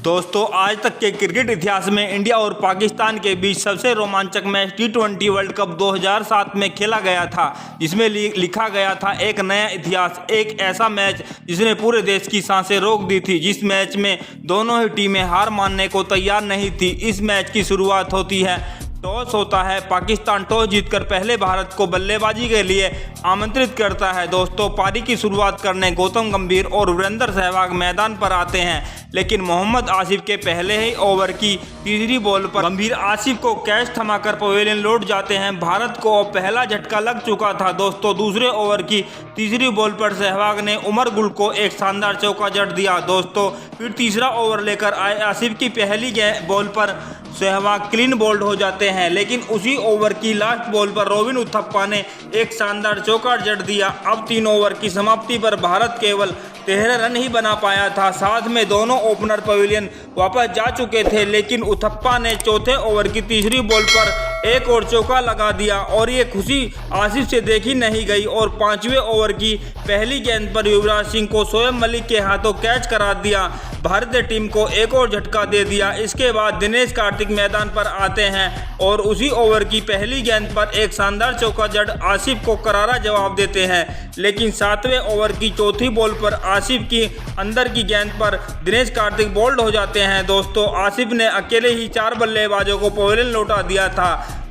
दोस्तों, आज तक के क्रिकेट इतिहास में इंडिया और पाकिस्तान के बीच सबसे रोमांचक मैच T20 वर्ल्ड कप 2007 में खेला गया था, जिसमें लिखा गया था एक नया इतिहास। एक ऐसा मैच जिसने पूरे देश की सांसें रोक दी थी, जिस मैच में दोनों ही टीमें हार मानने को तैयार नहीं थी। इस मैच की शुरुआत होती है, टॉस होता है। पाकिस्तान टॉस जीतकर पहले भारत को बल्लेबाजी के लिए आमंत्रित करता है। दोस्तों, पारी की शुरुआत करने गौतम गंभीर और वीरेंद्र सहवाग मैदान पर आते हैं, लेकिन मोहम्मद आसिफ के पहले ही ओवर की तीसरी बॉल पर गंभीर आसिफ को कैच थमाकर पवेलियन लौट जाते हैं। भारत को पहला झटका लग चुका था। दोस्तों, दूसरे ओवर की तीसरी बॉल पर सहवाग ने उमर गुल को एक शानदार चौका जड़ दिया। दोस्तों, फिर तीसरा ओवर लेकर आए आसिफ की पहली बॉल पर सहवाग क्लीन बोल्ड हो जाते हैं, लेकिन उसी ओवर की लास्ट बॉल पर रोबिन उथप्पा ने एक शानदार चौका जड़ दिया। अब 3 ओवर की समाप्ति पर भारत केवल 13 रन ही बना पाया था। साथ में दोनों ओपनर पवेलियन वापस जा चुके थे, लेकिन उथप्पा ने चौथे ओवर की तीसरी बॉल पर एक और चौका लगा दिया और ये खुशी आसिफ से देखी नहीं गई और 5वें ओवर की पहली गेंद पर युवराज सिंह को शोएब मलिक के हाथों कैच करा दिया। भारतीय टीम को एक और झटका दे दिया। इसके बाद दिनेश कार्तिक मैदान पर आते हैं और उसी ओवर की पहली गेंद पर एक शानदार चौका जड़ आसिफ को करारा जवाब देते हैं, लेकिन 7वें ओवर की चौथी बॉल पर आसिफ की अंदर की गेंद पर दिनेश कार्तिक बोल्ड हो जाते हैं। दोस्तों, आसिफ ने अकेले ही 4 बल्लेबाजों को पवेलियन लौटा दिया था।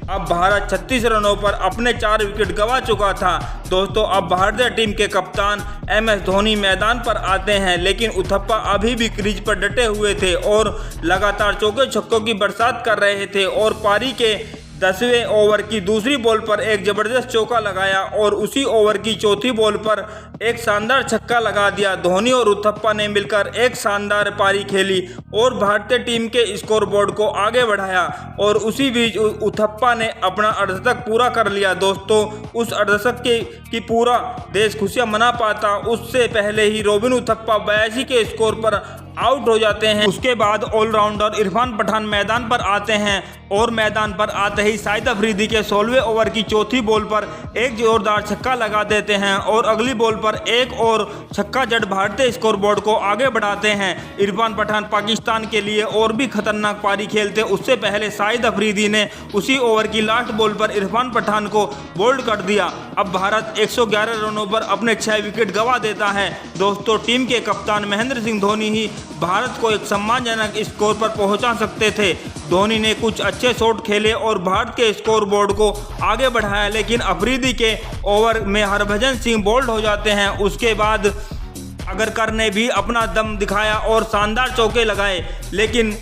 अब भारत 36 रनों पर अपने 4 विकेट गंवा चुका था। दोस्तों, अब भारतीय टीम के कप्तान MS धोनी मैदान पर आते हैं, लेकिन उथप्पा अभी भी क्रीज पर डटे हुए थे और लगातार चौके छक्कों की बरसात कर रहे थे और पारी के 10वें ओवर की दूसरी बॉल पर एक जबरदस्त चौका लगाया और उसी ओवर की चौथी बॉल पर एक शानदार छक्का लगा दिया। धोनी और उथप्पा ने मिलकर एक शानदार पारी खेली और भारतीय टीम के स्कोरबोर्ड को आगे बढ़ाया और उसी बीच उथप्पा ने अपना अर्धशतक पूरा कर लिया। दोस्तों, उस अर्धशतक की पूरा देश खुशियां मना पाता, उससे पहले ही रोबिन उथप्पा 82 के स्कोर पर आउट हो जाते हैं। उसके बाद ऑलराउंडर इरफान पठान मैदान पर आते हैं और मैदान पर आते ही शाहिद अफरीदी के 16वें ओवर की चौथी बॉल पर एक जोरदार छक्का लगा देते हैं और अगली बॉल पर एक और छक्का जड़ भारतीय स्कोरबोर्ड को आगे बढ़ाते हैं। इरफान पठान पाकिस्तान के लिए और भी खतरनाक पारी खेलते, उससे पहले शाहिद अफरीदी ने उसी ओवर की लास्ट बॉल पर इरफान पठान को बोल्ड कर दिया। अब भारत 111 रनों पर अपने 6 विकेट गंवा देता है। दोस्तों, टीम के कप्तान महेंद्र सिंह धोनी ही भारत को एक सम्मानजनक स्कोर पर पहुंचा सकते थे। धोनी ने कुछ अच्छे शॉट खेले और भारत के स्कोरबोर्ड को आगे बढ़ाया, लेकिन अफरीदी के ओवर में हरभजन सिंह बोल्ड हो जाते हैं। उसके बाद अगरकर ने भी अपना दम दिखाया और शानदार चौके लगाए, लेकिन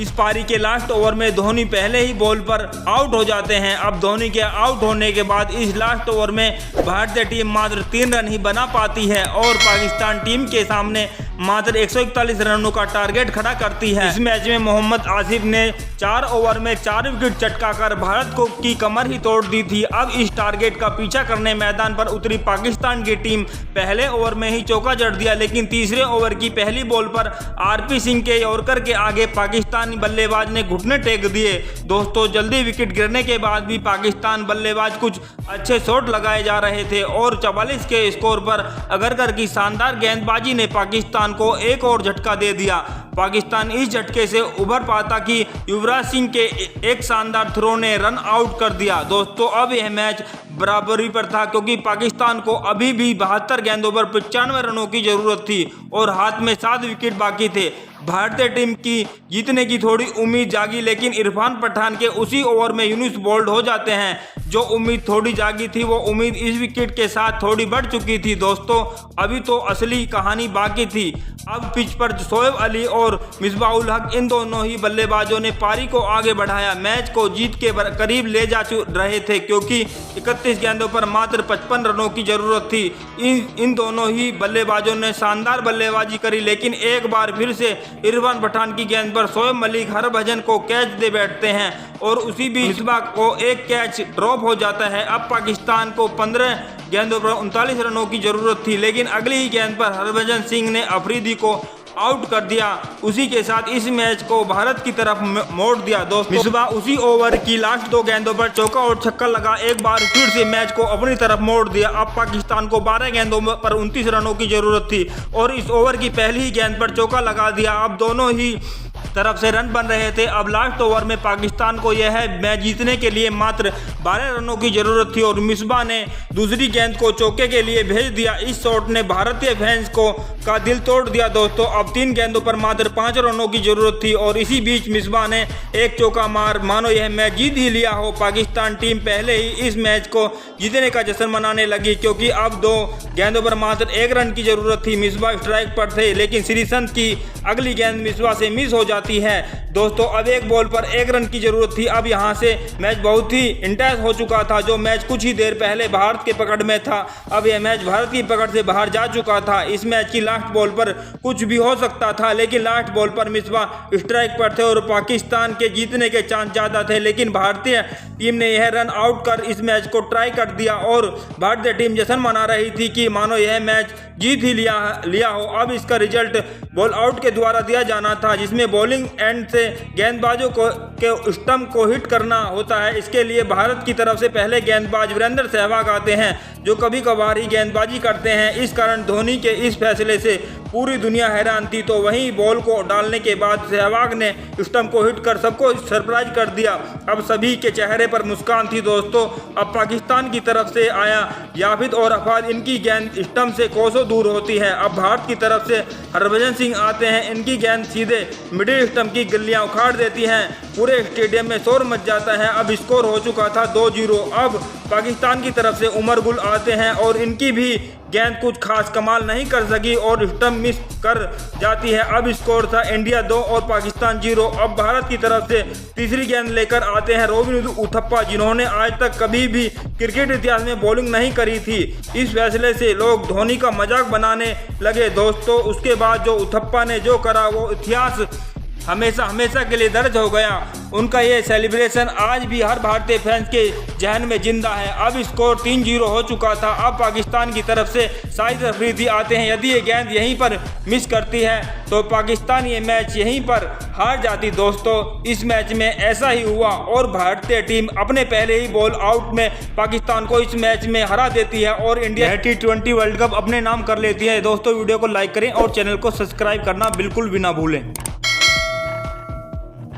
इस पारी के लास्ट ओवर में धोनी पहले ही बॉल पर आउट हो जाते हैं। अब धोनी के आउट होने के बाद इस लास्ट ओवर में भारतीय टीम मात्र 3 रन ही बना पाती है और पाकिस्तान टीम के सामने मात्र 141 रनों का टारगेट खड़ा करती है। इस मैच में मोहम्मद आसिफ ने 4 ओवर में 4 विकेट चटकाकर भारत को की कमर ही तोड़ दी थी। अब इस टारगेट का पीछा करने मैदान पर उतरी पाकिस्तान की टीम पहले ओवर में ही चौका जड़ दिया, लेकिन तीसरे ओवर की पहली बॉल पर RP सिंह के यॉर्कर के आगे पाकिस्तानी बल्लेबाज ने घुटने टेक दिए। दोस्तों, जल्दी विकेट गिरने के बाद भी पाकिस्तान बल्लेबाज कुछ अच्छे शॉट लगाए जा रहे थे और 44 के स्कोर पर अगरकर की शानदार गेंदबाजी ने पाकिस्तान को एक और झटका दे दिया। पाकिस्तान इस झटके से उभर पाता कि युवराज सिंह के एक शानदार थ्रो ने रन आउट कर दिया। दोस्तों, अब यह मैच बराबरी पर था, क्योंकि पाकिस्तान को अभी भी 72 गेंदों पर 95 रनों की जरूरत थी और हाथ में 7 विकेट बाकी थे। भारतीय टीम की जीतने की थोड़ी उम्मीद जागी, लेकिन इरफान पठान के उसी ओवर में यूनुस बोल्ड हो जाते हैं। जो उम्मीद थोड़ी जागी थी, वो उम्मीद इस विकेट के साथ थोड़ी बढ़ चुकी थी। दोस्तों, अभी तो असली कहानी बाकी थी। अब पिच पर शोएब अली और मिसबाह-उल हक इन दोनों ही बल्लेबाजों ने पारी को आगे बढ़ाया। मैच को जीत के करीब ले जा रहे थे, क्योंकि 31 गेंदों पर मात्र 55 रनों की जरूरत थी। इन दोनों ही बल्लेबाजों ने शानदार बल्लेबाजी करी, लेकिन एक बार फिर से इरफान पठान की गेंद पर शोएब मलिक हरभजन को कैच दे बैठते हैं और उसी बीच मिसबाह को एक कैच ड्रॉप हो जाता है। अब पाकिस्तान को 15 गेंदों पर 39 रनों की जरूरत थी, लेकिन अगली ही गेंद पर हरभजन सिंह ने अफरीदी को आउट कर दिया। उसी के साथ इस मैच को भारत की तरफ मोड़ दिया। दोस्तों, मिसबाह उसी ओवर की लास्ट 2 गेंदों पर चौका और छक्का लगा एक बार फिर से मैच को अपनी तरफ मोड़ दिया। अब पाकिस्तान को 12 गेंदों पर 29 रनों की जरूरत थी और इस ओवर की पहली ही गेंद पर चौका लगा दिया। अब दोनों ही तरफ से रन बन रहे थे। अब लास्ट ओवर में पाकिस्तान को यह मैच जीतने के लिए मात्र 12 रनों की जरूरत थी और मिसबा ने दूसरी गेंद को चौके के लिए भेज दिया। इस शॉट ने भारतीय फैंस का दिल तोड़ दिया दोस्तों। अब 3 गेंदों पर मात्र 5 रनों की जरूरत थी और इसी बीच मिसबा ने एक चौका मार मानो यह मैच जीत ही लिया हो। पाकिस्तान टीम पहले ही इस मैच को जीतने का जश्न मनाने लगी क्योंकि अब 2 गेंदों पर मात्र 1 रन की जरूरत थी। मिसबा स्ट्राइक पर थे लेकिन श्रीसंत की अगली गेंद मिसबा से मिस हो जाती है दोस्तों। अब 1 बॉल पर 1 रन की जरूरत थी। अब यहां से मैच बहुत ही इंटेंस हो चुका था। जो मैच कुछ ही देर पहले भारत के पकड़ में था, अब यह मैच भारत की पकड़ से बाहर जा चुका था। इस मैच की लास्ट बॉल पर कुछ भी हो सकता था लेकिन लास्ट बॉल पर मिसबा स्ट्राइक पर थे और पाकिस्तान के जीतने के चांस ज्यादा थे, लेकिन भारतीय टीम ने यह रन आउट कर इस मैच को ट्राई कर दिया और भारतीय टीम जश्न मना रही थी कि मानो यह मैच जीत ही लिया हो। अब इसका रिजल्ट बॉल आउट के द्वारा दिया जाना था जिसमें बॉलिंग एंड से गेंदबाजों के स्टंप को हिट करना होता है। इसके लिए भारत की तरफ से पहले गेंदबाज वीरेंद्र सहवाग आते हैं जो कभी कभार ही गेंदबाजी करते हैं। इस कारण धोनी के इस फैसले से पूरी दुनिया हैरान थी। तो वहीं बॉल को डालने के बाद सहवाग ने स्टंप को हिट कर सबको सरप्राइज कर दिया। अब सभी के चेहरे पर मुस्कान थी दोस्तों। अब पाकिस्तान की तरफ से आया याफिद और अफाद, इनकी गेंद स्टंप से कोसों दूर होती है। अब भारत की तरफ से हरभजन सिंह आते हैं, इनकी गेंद सीधे मिडिल स्टंप की गिल्लियां उखाड़ देती हैं। पूरे स्टेडियम में शोर मच जाता है। अब स्कोर हो चुका था 2-0। अब पाकिस्तान की तरफ से उमर गुल आते हैं और इनकी भी गेंद कुछ खास कमाल नहीं कर सकी और स्टंप मिस कर जाती है। अब स्कोर था इंडिया 2 और पाकिस्तान 0। अब भारत की तरफ से तीसरी गेंद लेकर आते हैं रोबिन उथप्पा, जिन्होंने आज तक कभी भी क्रिकेट इतिहास में बॉलिंग नहीं करी थी। इस फैसले से लोग धोनी का मजाक बनाने लगे दोस्तों। उसके बाद जो उथप्पा ने जो करा वो इतिहास हमेशा हमेशा के लिए दर्ज हो गया। उनका ये सेलिब्रेशन आज भी हर भारतीय फैंस के जहन में जिंदा है। अब स्कोर 3-0 हो चुका था। अब पाकिस्तान की तरफ से शाहिद अफरीदी आते हैं। यदि ये गेंद यहीं पर मिस करती है तो पाकिस्तान ये मैच यहीं पर हार जाती दोस्तों। इस मैच में ऐसा ही हुआ और भारतीय टीम अपने पहले ही बॉल आउट में पाकिस्तान को इस मैच में हरा देती है और इंडिया T20 वर्ल्ड कप अपने नाम कर लेती है। दोस्तों वीडियो को लाइक करें और चैनल को सब्सक्राइब करना बिल्कुल भी ना भूलें।